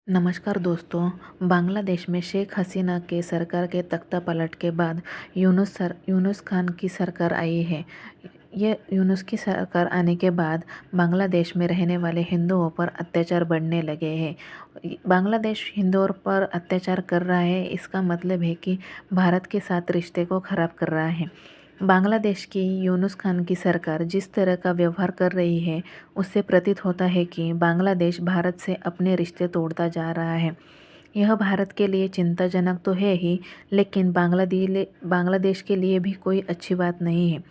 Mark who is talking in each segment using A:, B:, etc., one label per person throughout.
A: नमस्कार दोस्तों। बांग्लादेश में शेख हसीना के सरकार के तख्ता पलट के बाद यूनुस खान की सरकार आई है। ये यूनुस की सरकार आने के बाद बांग्लादेश में रहने वाले हिंदुओं पर अत्याचार बढ़ने लगे हैं। बांग्लादेश हिंदुओं पर अत्याचार कर रहा है, इसका मतलब है कि भारत के साथ रिश्ते को ख़राब कर रहा है। बांग्लादेश की यूनुस खान की सरकार जिस तरह का व्यवहार कर रही है, उससे प्रतीत होता है कि बांग्लादेश भारत से अपने रिश्ते तोड़ता जा रहा है। यह भारत के लिए चिंताजनक तो है ही, लेकिन बांग्लादेश के लिए भी कोई अच्छी बात नहीं है।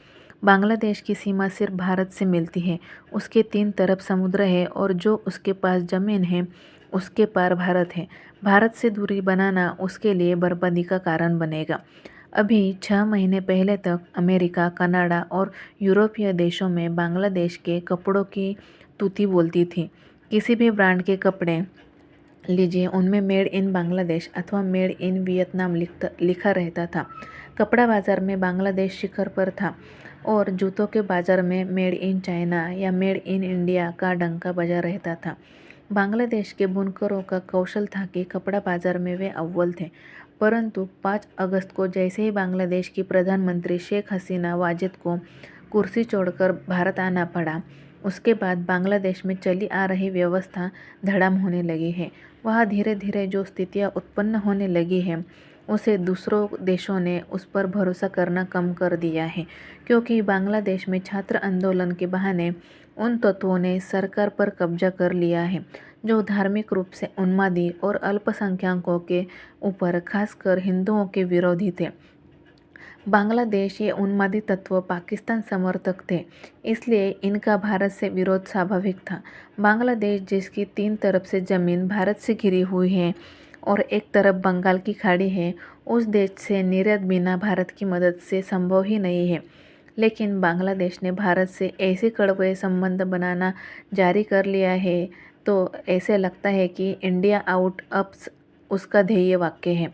A: बांग्लादेश की सीमा सिर्फ भारत से मिलती है। उसके 3 तरफ समुद्र है और जो उसके पास ज़मीन है, उसके पार भारत है। भारत से दूरी बनाना उसके लिए बर्बादी का कारण बनेगा। अभी 6 महीने पहले तक अमेरिका, कनाडा और यूरोपीय देशों में बांग्लादेश के कपड़ों की तूती बोलती थी। किसी भी ब्रांड के कपड़े लीजिए, उनमें मेड इन बांग्लादेश अथवा मेड इन वियतनाम लिखा रहता था। कपड़ा बाज़ार में बांग्लादेश शिखर पर था और जूतों के बाज़ार में मेड इन चाइना या मेड इन इंडिया का डंका बजा रहता था। बांग्लादेश के बुनकरों का कौशल था कि कपड़ा बाज़ार में वे अव्वल थे। परंतु 5 अगस्त को जैसे ही बांग्लादेश की प्रधानमंत्री शेख हसीना वाजिद को कुर्सी छोड़कर भारत आना पड़ा, उसके बाद बांग्लादेश में चली आ रही व्यवस्था धड़ाम होने लगी है। वहाँ धीरे धीरे जो स्थितियाँ उत्पन्न होने लगी है, उसे दूसरों देशों ने उस पर भरोसा करना कम कर दिया है, क्योंकि बांग्लादेश में छात्र आंदोलन के बहाने उन तत्वों ने सरकार पर कब्जा कर लिया है जो धार्मिक रूप से उन्मादी और अल्पसंख्यकों के ऊपर खासकर हिंदुओं के विरोधी थे। बांग्लादेश ये उन्मादी तत्व पाकिस्तान समर्थक थे, इसलिए इनका भारत से विरोध स्वाभाविक था। बांग्लादेश जिसकी 3 तरफ से ज़मीन भारत से घिरी हुई है और एक तरफ बंगाल की खाड़ी है, उस देश से निर्यात बिना भारत की मदद से संभव ही नहीं है। लेकिन बांग्लादेश ने भारत से ऐसे कड़वे संबंध बनाना जारी कर लिया है, तो ऐसे लगता है कि इंडिया आउट अब उसका ध्येय वाक्य है।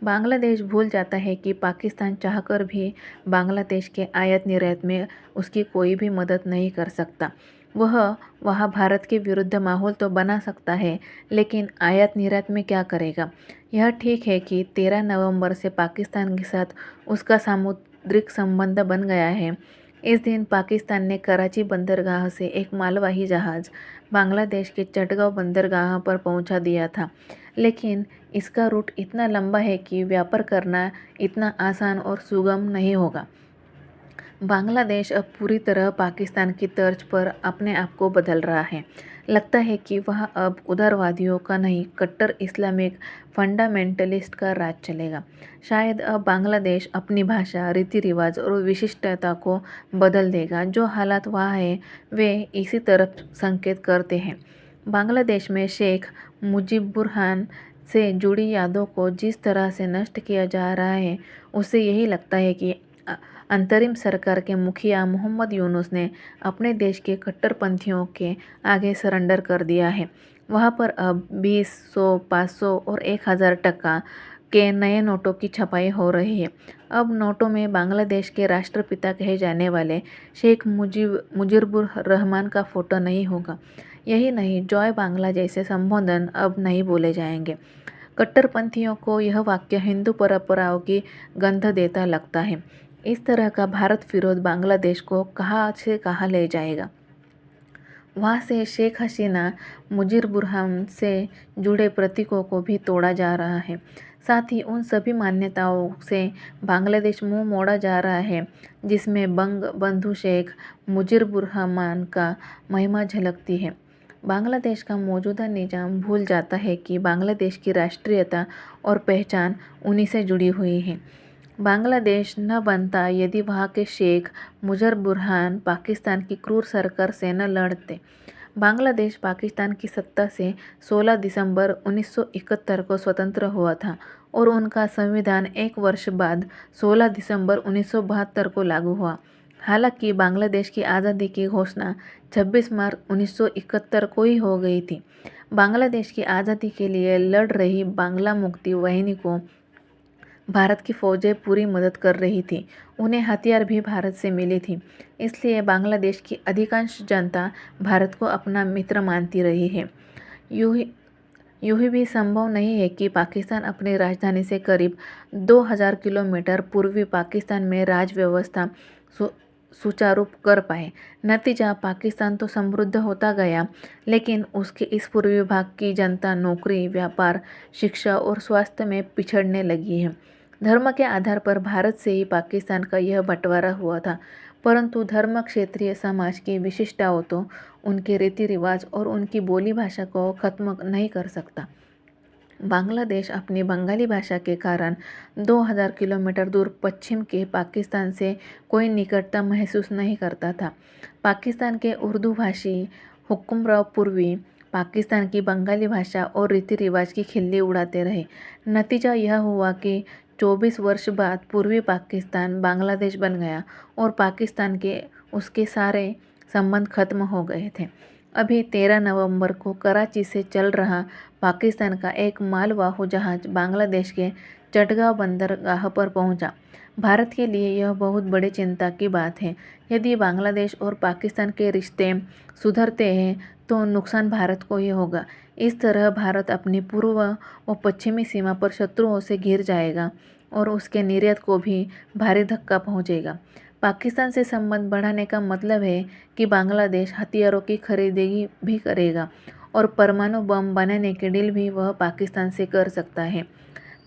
A: बांग्लादेश भूल जाता है कि पाकिस्तान चाहकर भी बांग्लादेश के आयात निर्यात में उसकी कोई भी मदद नहीं कर सकता। वह वहाँ भारत के विरुद्ध माहौल तो बना सकता है, लेकिन आयात निर्यात में क्या करेगा? यह ठीक है कि 13 नवंबर से पाकिस्तान के साथ उसका सामुद्रिक संबंध बन गया है। इस दिन पाकिस्तान ने कराची बंदरगाह से एक मालवाही जहाज़ बांग्लादेश के चटगांव बंदरगाह पर पहुंचा दिया था, लेकिन इसका रूट इतना लंबा है कि व्यापार करना इतना आसान और सुगम नहीं होगा। बांग्लादेश अब पूरी तरह पाकिस्तान की तर्ज पर अपने आप को बदल रहा है। लगता है कि वह अब उदारवादियों का नहीं, कट्टर इस्लामिक फंडामेंटलिस्ट का राज चलेगा। शायद अब बांग्लादेश अपनी भाषा, रीति रिवाज और विशिष्टता को बदल देगा। जो हालात वहाँ हैं, वे इसी तरफ संकेत करते हैं। बांग्लादेश में शेख मुजीबुरहान से जुड़ी यादों को जिस तरह से नष्ट किया जा रहा है, उससे यही लगता है कि अंतरिम सरकार के मुखिया मोहम्मद यूनुस ने अपने देश के कट्टरपंथियों के आगे सरेंडर कर दिया है। वहाँ पर अब 20, 100, 500 और 1000 टका के नए नोटों की छपाई हो रही है। अब नोटों में बांग्लादेश के राष्ट्रपिता कहे जाने वाले शेख मुजीबुर रहमान का फ़ोटो नहीं होगा। यही नहीं, जॉय बांग्ला जैसे संबोधन अब नहीं बोले जाएंगे। कट्टरपंथियों को यह वाक्य हिंदू परंपराओं की गंध देता लगता है। इस तरह का भारत विरोध बांग्लादेश को कहाँ से कहाँ ले जाएगा। वहाँ से शेख हसीना मुजीबुरहान से जुड़े प्रतीकों को भी तोड़ा जा रहा है। साथ ही उन सभी मान्यताओं से बांग्लादेश मुंह मोड़ा जा रहा है जिसमें बंग बंधु शेख मुजीबुरहमान का महिमा झलकती है। बांग्लादेश का मौजूदा निज़ाम भूल जाता है कि बांग्लादेश की राष्ट्रीयता और पहचान उन्हीं से जुड़ी हुई है। बांग्लादेश न बनता यदि वहाँ के शेख मुजीबुरहान पाकिस्तान की क्रूर सरकार से न लड़ते। बांग्लादेश पाकिस्तान की सत्ता से 16 दिसंबर 1971 को स्वतंत्र हुआ था और उनका संविधान एक वर्ष बाद 16 दिसंबर 1972 को लागू हुआ। हालांकि बांग्लादेश की आज़ादी की घोषणा 26 मार्च 1971 को ही हो गई थी। बांग्लादेश की आज़ादी के लिए लड़ रही बांग्ला मुक्ति वाहिनी को भारत की फ़ौजें पूरी मदद कर रही थी। उन्हें हथियार भी भारत से मिली थी। इसलिए बांग्लादेश की अधिकांश जनता भारत को अपना मित्र मानती रही है। यूं ही यूं भी संभव नहीं है कि पाकिस्तान अपनी राजधानी से करीब 2000 किलोमीटर पूर्वी पाकिस्तान में राज व्यवस्था सु सुचारू कर पाए। नतीजा पाकिस्तान तो समृद्ध होता गया, लेकिन उसके इस पूर्वी भाग की जनता नौकरी, व्यापार, शिक्षा और स्वास्थ्य में पिछड़ने लगी है। धर्म के आधार पर भारत से ही पाकिस्तान का यह बंटवारा हुआ था, परंतु धर्म क्षेत्रीय समाज की विशिष्टताओं तो उनके रीति रिवाज और उनकी बोली भाषा को खत्म नहीं कर सकता। बांग्लादेश अपनी बंगाली भाषा के कारण 2000 किलोमीटर दूर पश्चिम के पाकिस्तान से कोई निकटता महसूस नहीं करता था। पाकिस्तान के उर्दू भाषी हुक्मराव पूर्वी पाकिस्तान की बंगाली भाषा और रीति रिवाज की खिल्ली उड़ाते रहे। नतीजा यह हुआ कि 24 वर्ष बाद पूर्वी पाकिस्तान बांग्लादेश बन गया और पाकिस्तान के उसके सारे संबंध खत्म हो गए थे। अभी 13 नवंबर को कराची से चल रहा पाकिस्तान का एक मालवाहू जहाज बांग्लादेश के चटगांव बंदरगाह पर पहुंचा। भारत के लिए यह बहुत बड़ी चिंता की बात है। यदि बांग्लादेश और पाकिस्तान के रिश्ते सुधरते हैं तो नुकसान भारत को ही होगा। इस तरह भारत अपनी पूर्व व पश्चिमी सीमा पर शत्रुओं से घिर जाएगा और उसके निर्यात को भी भारी धक्का पहुंचेगा। पाकिस्तान से संबंध बढ़ाने का मतलब है कि बांग्लादेश हथियारों की खरीदी भी करेगा और परमाणु बम बनाने की डील भी वह पाकिस्तान से कर सकता है।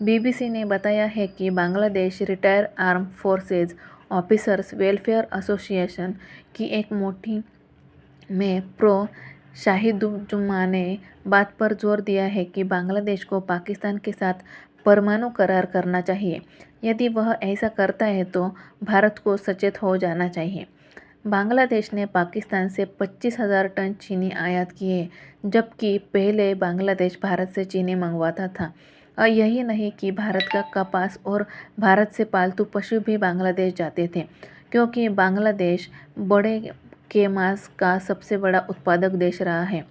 A: बीबीसी ने बताया है कि Bangladesh retire arm forces officers welfare association की एक मोटी में प्रो शाहिदुज्जमा ने बात पर जोर दिया है कि बांग्लादेश को पाकिस्तान के साथ परमाणु करार करना चाहिए। यदि वह ऐसा करता है तो भारत को सचेत हो जाना चाहिए। बांग्लादेश ने पाकिस्तान से 25,000 टन चीनी आयात किए, जबकि पहले बांग्लादेश भारत से चीनी मंगवाता था। और यही नहीं कि भारत का कपास और भारत से पालतू पशु भी बांग्लादेश जाते थे, क्योंकि बांग्लादेश बड़े के मांस का सबसे बड़ा उत्पादक देश रहा है।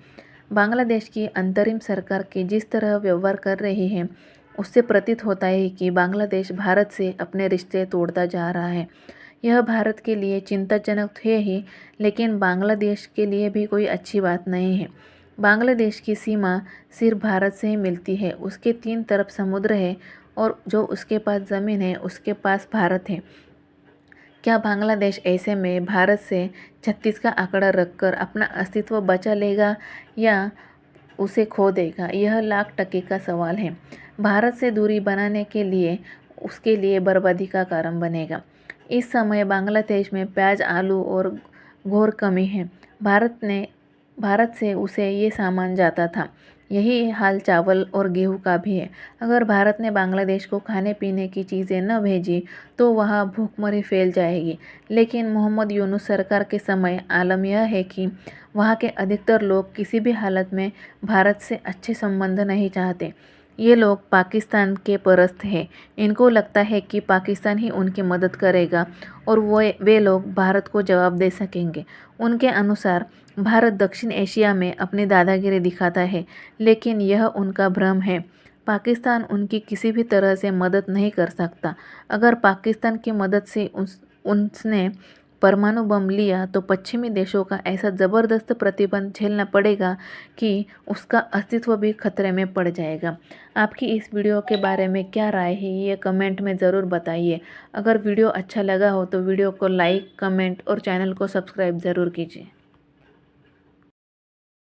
A: बांग्लादेश की अंतरिम सरकार की जिस तरह व्यवहार कर रही है, उससे प्रतीत होता है कि बांग्लादेश भारत से अपने रिश्ते तोड़ता जा रहा है। यह भारत के लिए चिंताजनक है ही, लेकिन बांग्लादेश के लिए भी कोई अच्छी बात नहीं है। बांग्लादेश की सीमा सिर्फ भारत से ही मिलती है। उसके 3 तरफ समुद्र है और जो उसके पास ज़मीन है उसके पास भारत है। क्या बांग्लादेश ऐसे में भारत से 36 का आंकड़ा रखकर अपना अस्तित्व बचा लेगा या उसे खो देगा? यह लाख टके का सवाल है। भारत से दूरी बनाने के लिए उसके लिए बर्बादी का कारण बनेगा। इस समय बांग्लादेश में प्याज, आलू और घोर कमी है। भारत से उसे ये सामान जाता था। यही हाल चावल और गेहूं का भी है। अगर भारत ने बांग्लादेश को खाने पीने की चीज़ें न भेजी तो वहाँ भूखमरी फैल जाएगी। लेकिन मोहम्मद यूनुस सरकार के समय आलम यह है कि वहाँ के अधिकतर लोग किसी भी हालत में भारत से अच्छे संबंध नहीं चाहते। ये लोग पाकिस्तान के परस्त हैं। इनको लगता है कि पाकिस्तान ही उनकी मदद करेगा और वे लोग भारत को जवाब दे सकेंगे। उनके अनुसार भारत दक्षिण एशिया में अपनी दादागिरी दिखाता है, लेकिन यह उनका भ्रम है। पाकिस्तान उनकी किसी भी तरह से मदद नहीं कर सकता। अगर पाकिस्तान की मदद से उसने परमाणु बम लिया तो पश्चिमी देशों का ऐसा ज़बरदस्त प्रतिबंध झेलना पड़ेगा कि उसका अस्तित्व भी खतरे में पड़ जाएगा। आपकी इस वीडियो के बारे में क्या राय है, ये कमेंट में ज़रूर बताइए। अगर वीडियो अच्छा लगा हो तो वीडियो को लाइक, कमेंट और चैनल को सब्सक्राइब ज़रूर कीजिए।